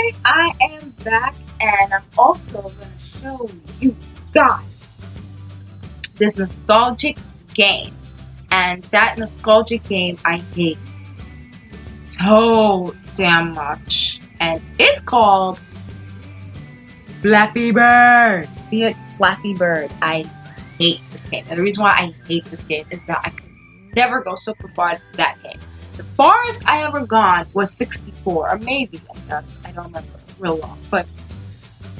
Okay, I am back and I'm also going to show you guys this nostalgic game. And that nostalgic game I hate so damn much. And it's called Flappy Bird. See it? Flappy Bird. I hate this game. And the reason why I hate this game is that I could never go super far in that game. The farthest I ever gone was 64, or maybe, I don't remember real long. But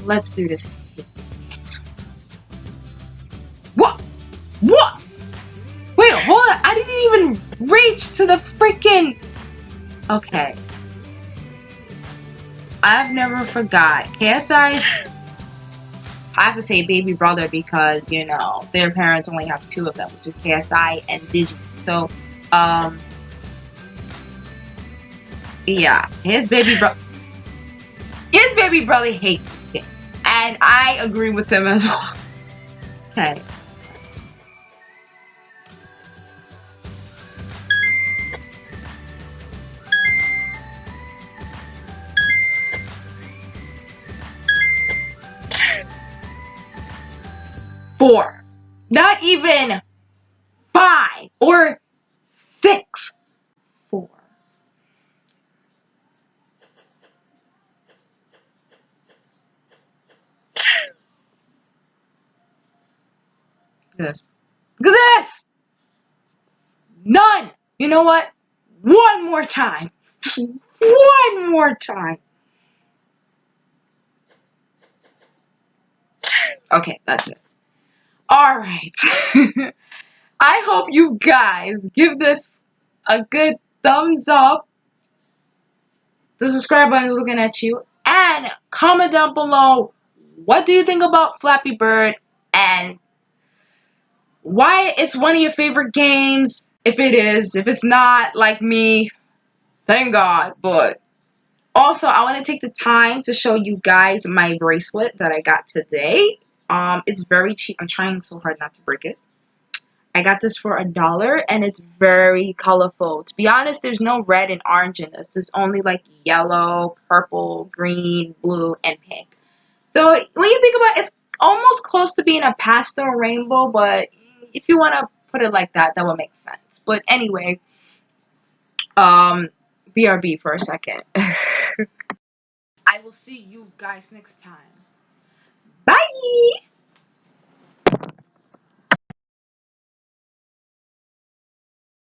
let's do this. What? What? Wait, hold on. I didn't even reach to the freaking... Okay. I've never forgot. KSI's... I have to say baby brother because, you know, their parents only have two of them, which is KSI and Digi. So, yeah. His baby brother hates it. And I agree with him as well. Okay. Four. Not even five or six. Four. Look at this. Look at this! None! You know what? One more time. One more time. Okay, that's it. Alright. I hope you guys give this a good thumbs up. The subscribe button is looking at you. And comment down below, what do you think about Flappy Bird? And why it's one of your favorite games. If it is. If it's not, like me, thank God. But also, I want to take the time to show you guys my bracelet that I got today. It's very cheap. I'm trying so hard not to break it. I got this for $1 and it's very colorful. To be honest, there's no red and orange in this. There's only like yellow, purple, green, blue, and pink. So when you think about it, it's almost close to being a pastel rainbow, but if you want to put it like that, that would make sense. But anyway, BRB for a second. I will see you guys next time. Bye!